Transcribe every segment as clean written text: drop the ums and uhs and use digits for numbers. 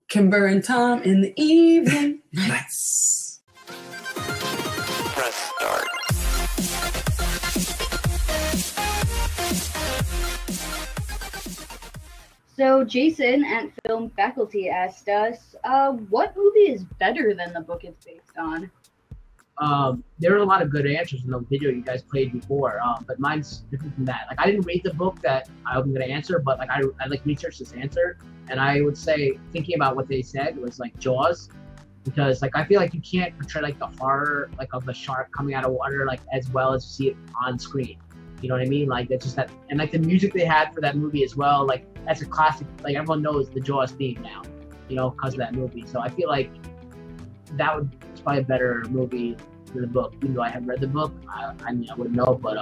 Kimber and Tom in the evening. Nice. Press start. So Jason at Film Faculty asked us, what movie is better than the book it's based on? There are a lot of good answers in the video you guys played before, but mine's different from that. Like, I didn't read the book that I was going to answer, but like I like researched this answer, and I would say, thinking about what they said, was like Jaws, because like I feel like you can't portray like the horror like of the shark coming out of water like as well as you see it on screen. You know what I mean? Like, that's just that, and like the music they had for that movie as well. Like, that's a classic. Like, everyone knows the Jaws theme now, you know, because of that movie. So I feel like that would probably a better movie than the book. Even though I haven't read the book, I mean, I wouldn't know, but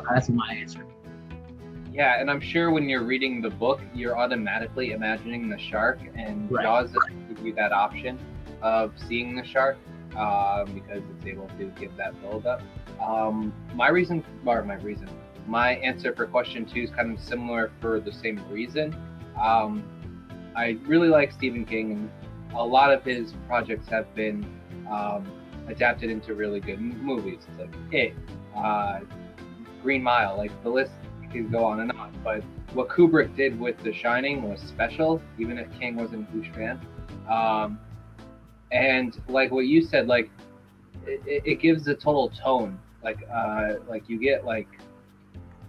that's my answer. Yeah, and I'm sure when you're reading the book, you're automatically imagining the shark, and Right. Jaws doesn't give you that option of seeing the shark because it's able to give that build up. My answer for question 2 is kind of similar for the same reason. I really like Stephen King, and a lot of his projects have been adapted into really good movies. It's like It, Green Mile, like the list could go on and on. But what Kubrick did with The Shining was special, even if King wasn't a huge fan. And like what you said, like it gives a total tone. Like you get like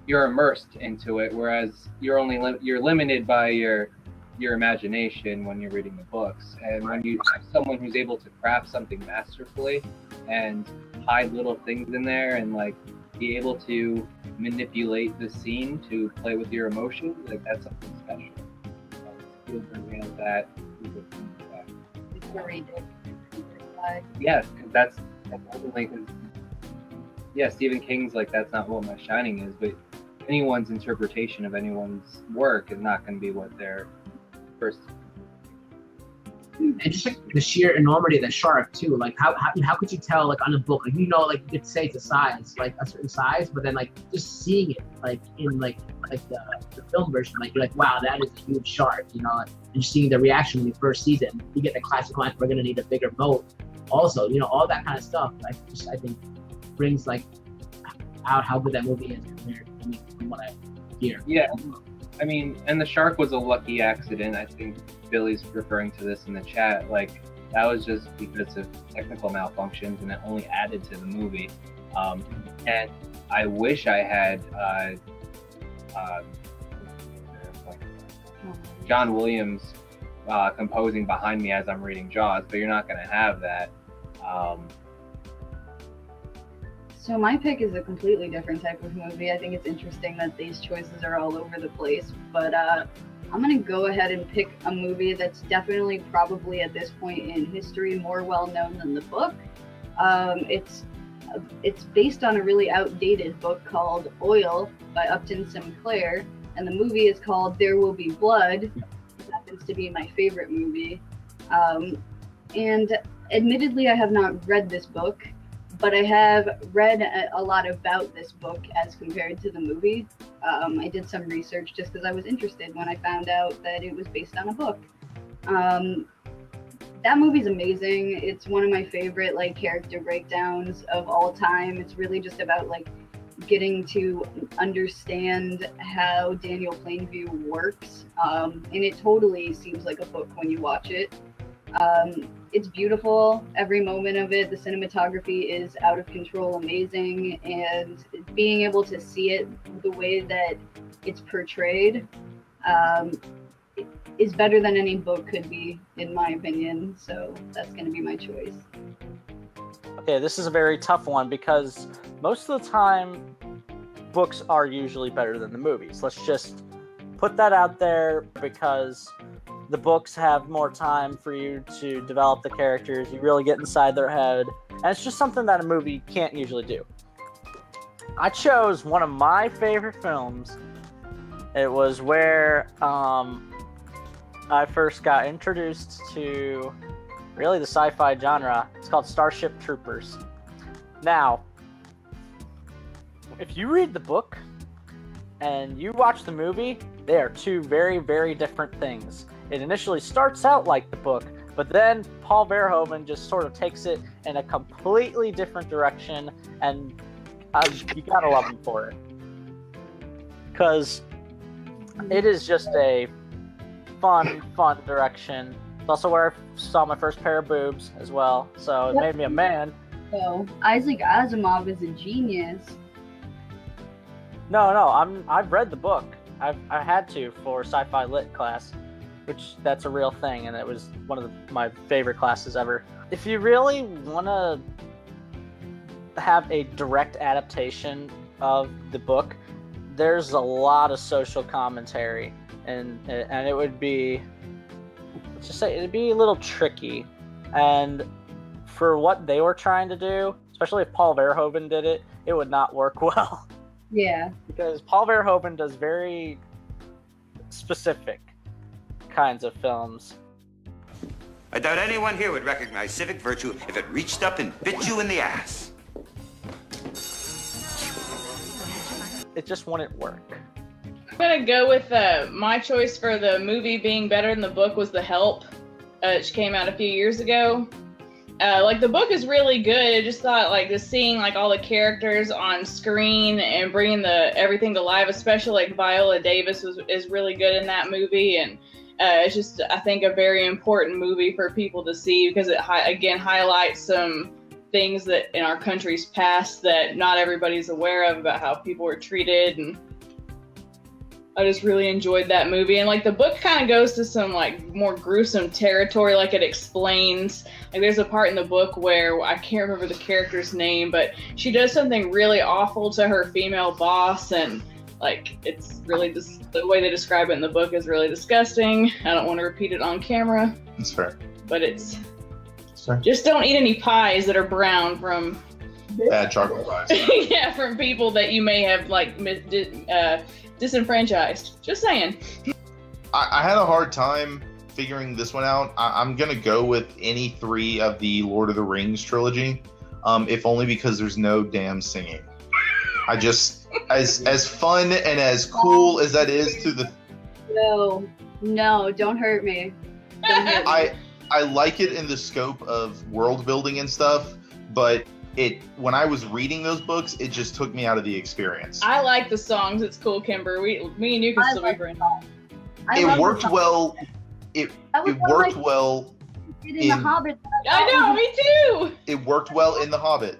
you're immersed into it, whereas you're only you're limited by your imagination when you're reading the books. And when you have someone who's able to craft something masterfully and hide little things in there and like be able to manipulate the scene to play with your emotions, like that's something special. Spielberg has that. It's very different. Yes, because that's ultimately, yeah, Stephen King's like, that's not what My Shining is, but anyone's interpretation of anyone's work is not going to be what their first. And just like the sheer enormity of the shark too, like how could you tell like on a book, like, you know, like you could say it's a size, like a certain size, but then like just seeing it like in like the film version, like you're like, wow, that is a huge shark, you know, and just seeing the reaction when you first see them, you get the classic line, we're gonna need a bigger boat. Also, you know, all that kind of stuff, like just I think brings like out how good that movie is compared to me from what I hear. Yeah, I mean, and the shark was a lucky accident. I think Billy's referring to this in the chat. Like, that was just because of technical malfunctions, and it only added to the movie. And I wish I had John Williams composing behind me as I'm reading Jaws, but you're not going to have that. So my pick is a completely different type of movie. I think it's interesting that these choices are all over the place, but I'm gonna go ahead and pick a movie that's definitely probably at this point in history more well known than the book. It's based on a really outdated book called Oil by Upton Sinclair, and the movie is called There Will Be Blood. It happens to be my favorite movie. And admittedly, I have not read this book, but I have read a lot about this book as compared to the movie. I did some research just because I was interested when I found out that it was based on a book. That movie's amazing. It's one of my favorite like character breakdowns of all time. It's really just about like getting to understand how Daniel Plainview works, and it totally seems like a book when you watch it. It's beautiful, every moment of it. The cinematography is out of control amazing, and being able to see it the way that it's portrayed is better than any book could be, in my opinion. So that's going to be my choice. Okay, this is a very tough one because most of the time books are usually better than the movies. Let's just put that out there because the books have more time for you to develop the characters. You really get inside their head. And it's just something that a movie can't usually do. I chose one of my favorite films. It was where I first got introduced to really the sci-fi genre. It's called Starship Troopers. Now, if you read the book and you watch the movie, they are two very, very different things. it initially starts out like the book, but then Paul Verhoeven just sort of takes it in a completely different direction, and you gotta love him for it. Because it is just a fun direction. It's also where I saw my first pair of boobs as well, so it made me a man. So, Isaac Asimov is a genius. No, I've read the book. I had to for sci-fi lit class, which that's a real thing, and it was one of my favorite classes ever. If you really want to have a direct adaptation of the book, there's a lot of social commentary, and it would be, let's just say, it'd be a little tricky. And for what they were trying to do, especially if Paul Verhoeven did it, it would not work well. Yeah. Because Paul Verhoeven does very specific kinds of films. I doubt anyone here would recognize civic virtue if it reached up and bit you in the ass. It just wouldn't work. I'm gonna go with my choice for the movie being better than the book was The Help, which came out a few years ago. Like, the book is really good. I just thought, like, just seeing, like, all the characters on screen and bringing everything to life, especially, like, Viola Davis is really good in that movie. And it's just, I think, a very important movie for people to see because it, again, highlights some things that in our country's past that not everybody's aware of about how people were treated. And I just really enjoyed that movie. And, like, the book kind of goes to some, like, more gruesome territory. Like, it explains, like, there's a part in the book where I can't remember the character's name, but she does something really awful to her female boss, and, like, it's really just, the way they describe it in the book is really disgusting. I don't want to repeat it on camera. That's fair. But it's fair. Just don't eat any pies that are brown from Bad chocolate pies. yeah, from people that you may have, like, disenfranchised. Just saying. I had a hard time figuring this one out. I'm gonna go with any three of the Lord of the Rings trilogy, if only because there's no damn singing. I just, as fun and as cool as that is to the... No, don't hurt me. Don't hurt me. I like it in the scope of world building and stuff, but when I was reading those books, it just took me out of the experience. I like the songs. It's cool, Kimber. Me and you can still be friends. It worked well. It worked well in The Hobbit. I know, me too. It worked well in The Hobbit.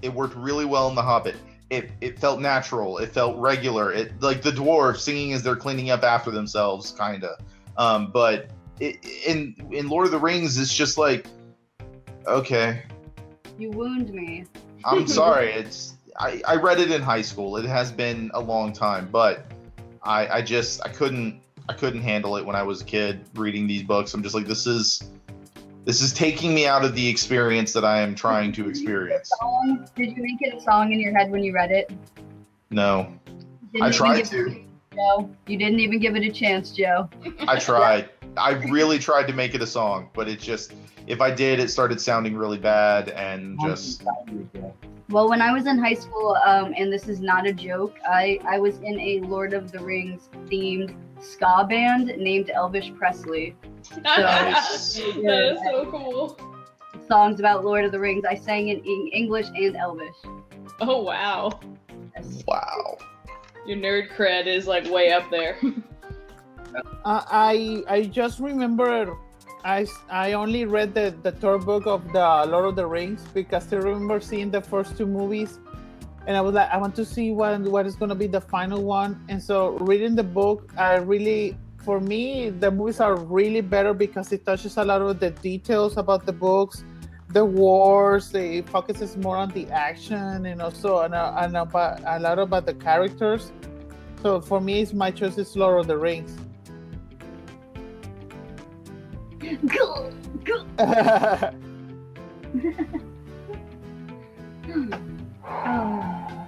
It worked really well in The Hobbit. It felt natural. It felt regular. It, like the dwarves singing as they're cleaning up after themselves, kinda. But in Lord of the Rings, it's just like, okay. You wound me. I'm sorry. I read it in high school. It has been a long time, but I couldn't handle it when I was a kid reading these books. I'm just like, this is taking me out of the experience that I am trying to experience. Did you make it a song in your head when you read it? No. I tried to. No, you didn't even give it a chance, Joe. I tried. I really tried to make it a song, but it just, if I did, it started sounding really bad and just... Well, when I was in high school, and this is not a joke, I was in a Lord of the Rings themed ska band named Elvis Presley. So, that is so cool. Songs about Lord of the Rings. I sang in English and Elvish. Oh, wow. Yes. Wow. Your nerd cred is, like, way up there. I just remember I only read the third book of the Lord of the Rings because I remember seeing the first two movies, and I was like, I want to see what is going to be the final one. And so reading the book, for me, the movies are really better because it touches a lot of the details about the books, the wars. It focuses more on the action and also and about a lot about the characters. So for me, my choice is Lord of the Rings. Go. Oh,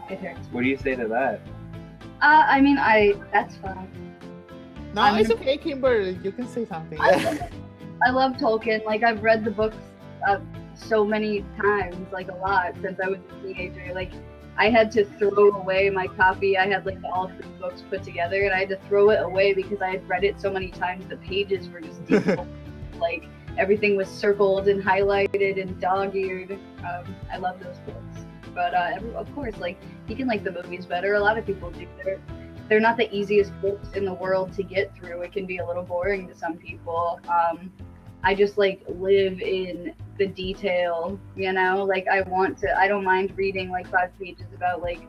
it hurts. What do you say to that? I mean, that's fine. No, it's okay, Kimber. You can say something. I love Tolkien. Like, I've read the books so many times, like a lot, since I was a teenager. Like, I had to throw away my copy. I had like all 3 books put together, and I had to throw it away because I had read it so many times. The pages were just like everything was circled and highlighted and dog-eared. I love those books, but of course, like you can like the movies better. A lot of people do. They're not the easiest books in the world to get through. It can be a little boring to some people. I just like live in the detail, you know, like I don't mind reading like 5 pages about like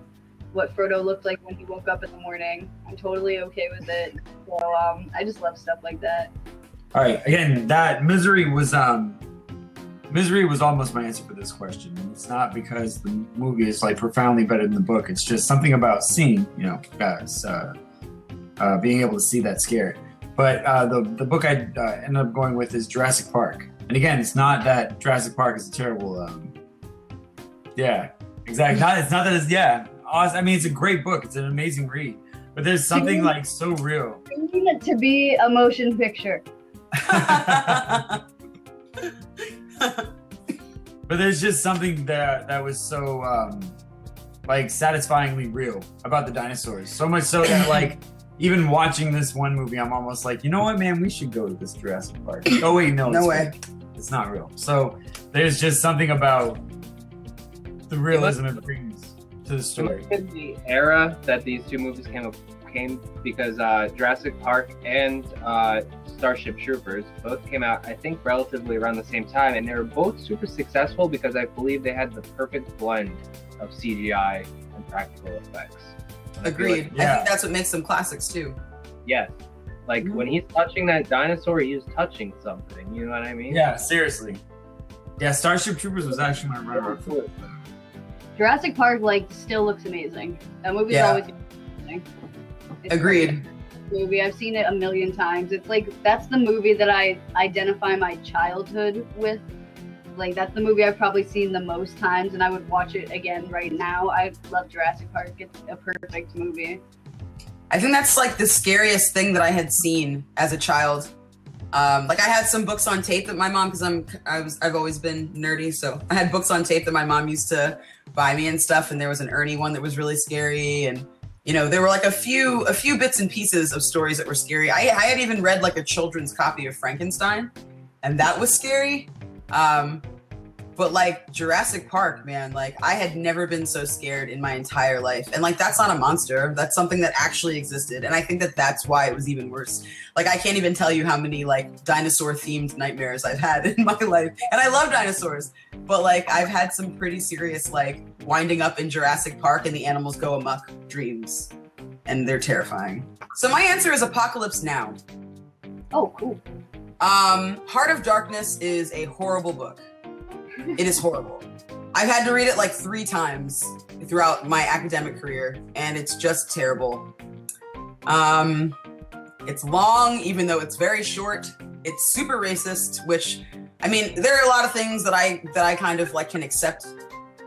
what Frodo looked like when he woke up in the morning. I'm totally okay with it. So I just love stuff like that. All right, again, that Misery was almost my answer for this question. And it's not because the movie is like profoundly better than the book. It's just something about seeing, you know, guys, being able to see that scare. But the book I ended up going with is Jurassic Park. And again, it's not that Jurassic Park is a terrible, yeah, exactly. It's not that it's, yeah. I mean, it's a great book. It's an amazing read. But there's something like so real. I need it to be a motion picture. But there's just something that was so like satisfyingly real about the dinosaurs. So much so that like even watching this one movie, I'm almost like, you know what, man, we should go to this Jurassic Park. Oh wait, no, no way. Fake. It's not real. So there's just something about the realism it brings to the story. The era that these 2 movies came because Jurassic Park and Starship Troopers both came out, I think, relatively around the same time, and they were both super successful because I believe they had the perfect blend of CGI and practical effects. And Agreed. I think that's what makes them classics too. Yes. Like when he's touching that dinosaur, he's touching something. You know what I mean? Yeah, seriously. Yeah, Starship Troopers was actually my runner-up. Jurassic Park like still looks amazing. That movie's always amazing. It's Agreed. Movie. I've seen it a million times. It's like that's the movie that I identify my childhood with. Like that's the movie I've probably seen the most times, and I would watch it again right now. I love Jurassic Park. It's a perfect movie. I think that's like the scariest thing that I had seen as a child. Like I had some books on tape that my mom, because I've always been nerdy, so I had books on tape that my mom used to buy me and stuff. And there was an Ernie one that was really scary, and you know there were like a few bits and pieces of stories that were scary. I had even read like a children's copy of Frankenstein, and that was scary. But like Jurassic Park, man, like I had never been so scared in my entire life. And like, that's not a monster. That's something that actually existed. And I think that that's why it was even worse. Like, I can't even tell you how many like dinosaur themed nightmares I've had in my life. And I love dinosaurs, but like I've had some pretty serious, like winding up in Jurassic Park and the animals go amok dreams. And they're terrifying. So my answer is Apocalypse Now. Oh, cool. Heart of Darkness is a horrible book. It is horrible. I've had to read it like 3 times throughout my academic career, and it's just terrible. It's long, even though it's very short. It's super racist, which, I mean, there are a lot of things that I kind of like can accept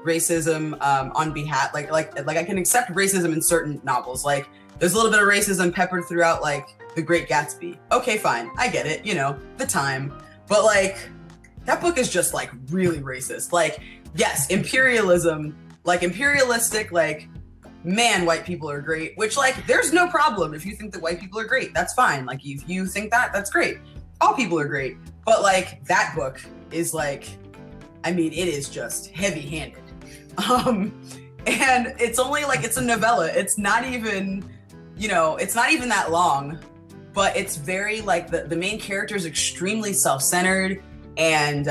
racism on behalf, like I can accept racism in certain novels. Like there's a little bit of racism peppered throughout like The Great Gatsby. Okay, fine, I get it, you know, the time. But like, that book is just like really racist. Like, yes, imperialism, like imperialistic, like, man, white people are great, which like, there's no problem if you think that white people are great, that's fine. Like, if you think that, that's great. All people are great. But like, that book is like, I mean, it is just heavy handed. And it's only like, it's a novella. It's not even, you know, it's not even that long, but it's very like, the main character is extremely self-centered and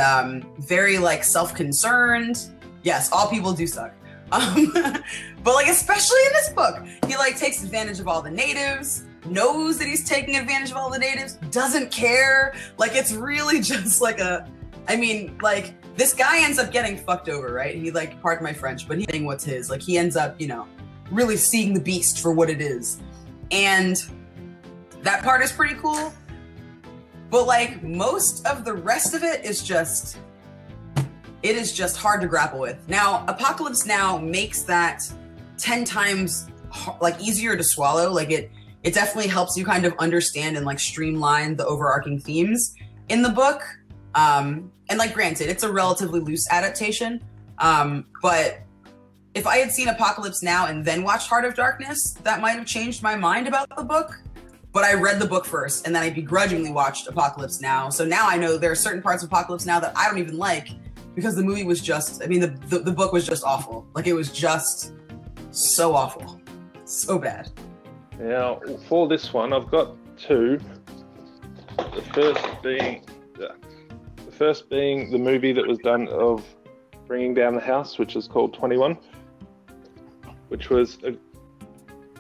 very like self-concerned. Yes, all people do suck. But like, especially in this book, he like takes advantage of all the natives, knows that he's taking advantage of all the natives, doesn't care. Like, it's really just like I mean, like, this guy ends up getting fucked over, right? He like, pardon my French, but he's getting what's his. Like, he ends up, you know, really seeing the beast for what it is. And that part is pretty cool. But like, most of the rest of it is just, it is just hard to grapple with. Now, Apocalypse Now makes that 10 times like easier to swallow. Like it definitely helps you kind of understand and like streamline the overarching themes in the book. And like, granted, it's a relatively loose adaptation, but if I had seen Apocalypse Now and then watched Heart of Darkness, that might have changed my mind about the book. But I read the book first, and then I begrudgingly watched Apocalypse Now. So now I know there are certain parts of Apocalypse Now that I don't even like because the movie was just, I mean, the book was just awful. Like, it was just so awful. So bad. Now, for this one, I've got two. The first being the movie that was done of Bringing Down the House, which is called 21, which was,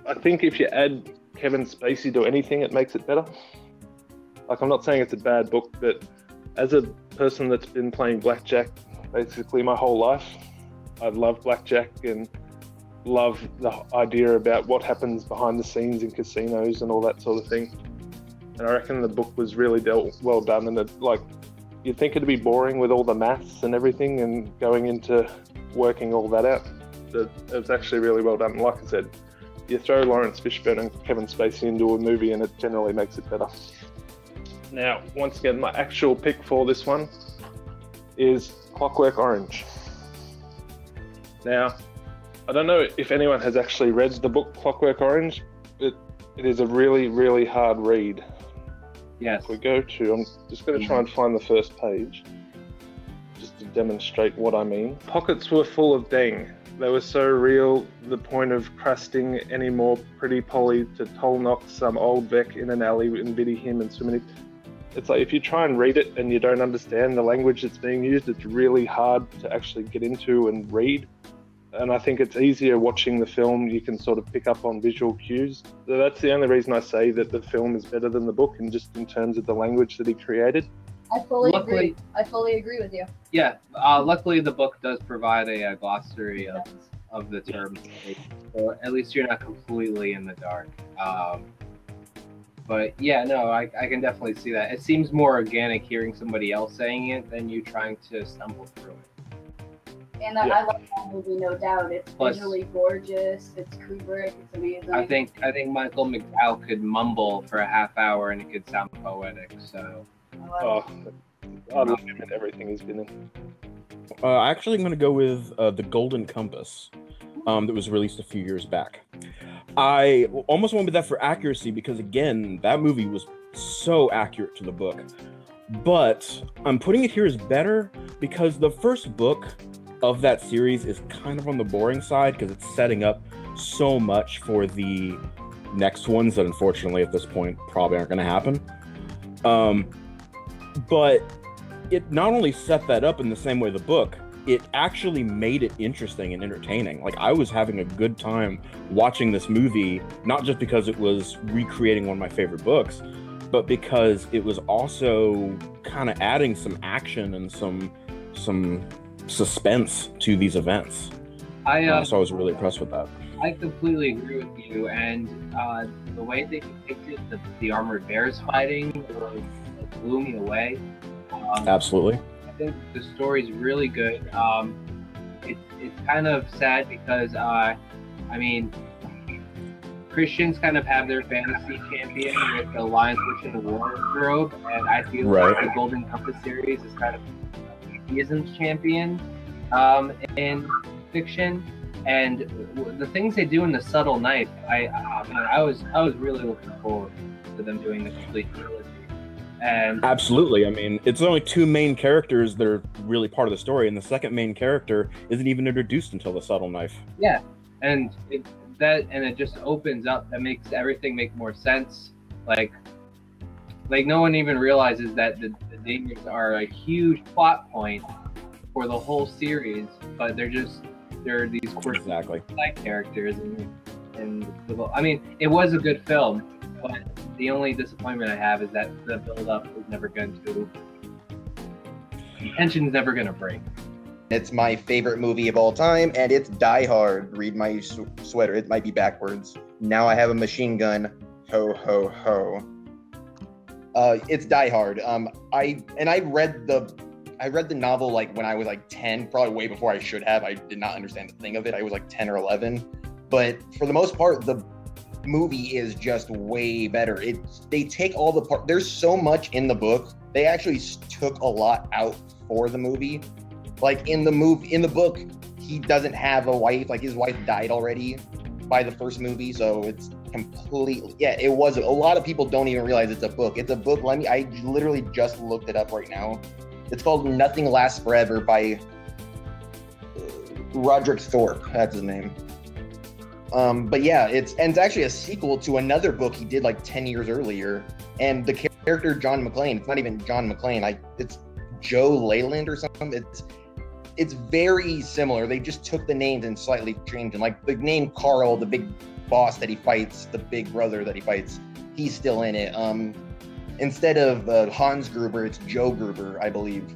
I think if you add Kevin Spacey to anything, it makes it better. Like, I'm not saying it's a bad book, but as a person that's been playing blackjack basically my whole life, I love blackjack and love the idea about what happens behind the scenes in casinos and all that sort of thing. And I reckon the book was really well done, and it, like, you'd think it'd be boring with all the maths and everything and going into working all that out. But it was actually really well done. Like I said, you throw Lawrence Fishburne and Kevin Spacey into a movie and it generally makes it better. Now, once again, my actual pick for this one is Clockwork Orange. Now, I don't know if anyone has actually read the book Clockwork Orange, but it is a really, really hard read. Yes. If we go to, I'm just going to try and find the first page, just to demonstrate what I mean. Pockets were full of dang. They were so real, the point of crusting any more pretty Polly to toll knock some old Beck in an alley and biddy him and so many. It's like, if you try and read it and you don't understand the language that's being used, it's really hard to actually get into and read. And I think it's easier watching the film. You can sort of pick up on visual cues. So that's the only reason I say that the film is better than the book, and just in terms of the language that he created. I fully agree. I fully agree with you. Yeah, luckily the book does provide a glossary of the terms, so at least you're not completely in the dark. But yeah, no, I can definitely see that. It seems more organic hearing somebody else saying it than you trying to stumble through it. And I love that movie, no doubt. It's visually gorgeous. It's Kubrick. It's amazing. I think Michael McDowell could mumble for a half hour and it could sound poetic. So. Oh, I love him in everything he's been in. Actually, I'm going to go with The Golden Compass, that was released a few years back. I almost went with that for accuracy because, again, that movie was so accurate to the book. But I'm putting it here as better because the first book of that series is kind of on the boring side because it's setting up so much for the next ones that unfortunately at this point probably aren't going to happen. But it not only set that up in the same way the book, it actually made it interesting and entertaining. Like, I was having a good time watching this movie, not just because it was recreating one of my favorite books, but because it was also kind of adding some action and some suspense to these events. So I was really impressed with that. I completely agree with you, and the way they depicted the armored bears fighting blew me away. Absolutely. I think the story's really good. It's kind of sad because I mean, Christians kind of have their fantasy champion with the Lions Witch in the Wardrobe, and I feel like the Golden Compass series is kind of atheism's champion in fiction, and the things they do in The Subtle Knife, I was really looking forward to them doing the complete trilogy. And absolutely, I mean, it's only two main characters that are really part of the story, and the second main character isn't even introduced until The Subtle Knife. Yeah, and it just opens up. That makes everything make more sense. Like no one even realizes that the Dangers are a huge plot point for the whole series, but they're these quirky side characters, and I mean, it was a good film, but the only disappointment I have is that the build-up is never going to, the tension's never going to break. It's my favorite movie of all time, and it's Die Hard. Read my sweater. It might be backwards. Now I have a machine gun. Ho, ho, ho. It's Die Hard. I read the novel like when I was like 10, probably way before I should have. I did not understand a thing of it. I was like 10 or 11. But for the most part, the movie is just way better. They take all the part. There's so much in the book. They actually took a lot out for the movie. Like in the book, he doesn't have a wife. Like, his wife died already by the first movie, so it's completely, yeah, it was. A lot of people don't even realize it's a book. It's a book. I literally just looked it up right now. It's called Nothing Lasts Forever by Roderick Thorpe. That's his name. But yeah, it's actually a sequel to another book he did like 10 years earlier. And the character John McClane, it's not even John McClane. It's Joe Leyland or something. It's very similar. They just took the names and slightly changed them. Like the name Carl, the big boss that he fights, the big brother that he fights, he's still in it. Instead of Hans Gruber, it's Joe Gruber, I believe.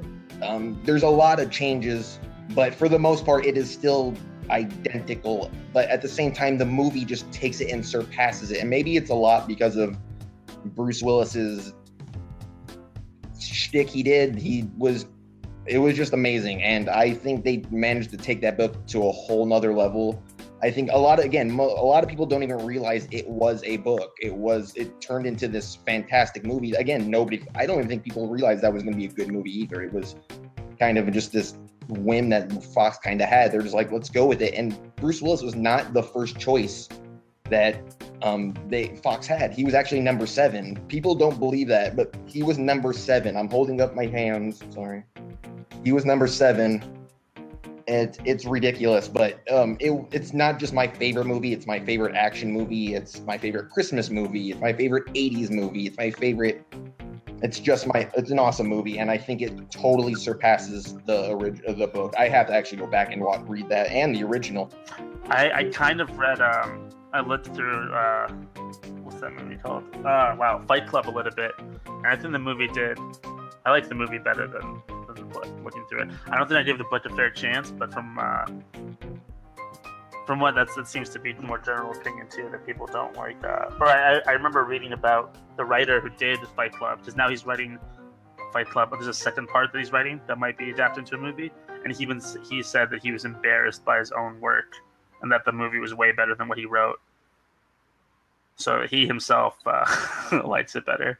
There's a lot of changes, but for the most part, it is still identical. But at the same time, the movie just takes it and surpasses it. And maybe it's a lot because of Bruce Willis's shtick he did. It was just amazing, and I think they managed to take that book to a whole nother level. I think a lot of people don't even realize it was a book. It turned into this fantastic movie. Again, I don't even think people realized that was going to be a good movie either. It was kind of just this whim that Fox kind of had. They're just like, let's go with it. And Bruce Willis was not the first choice that Fox had. He was actually number 7. People don't believe that, but he was number 7. I'm holding up my hands. Sorry. He was number 7. It's ridiculous, but it's not just my favorite movie. It's my favorite action movie. It's my favorite Christmas movie. It's my favorite 80s movie. It's my favorite. It's an awesome movie, and I think it totally surpasses the book. I have to actually go back and read that and the original. I kind of read. I looked through. What's that movie called? Fight Club a little bit, and I think the movie did. I like the movie better than the book. Looking through it, I don't think I gave the book a fair chance, but from what that seems to be more general opinion too, that people don't like. Or I remember reading about the writer who did Fight Club, because now he's writing Fight Club, but there's a second part that he's writing that might be adapted into a movie, and he said that he was embarrassed by his own work, and that the movie was way better than what he wrote. So he himself likes it better.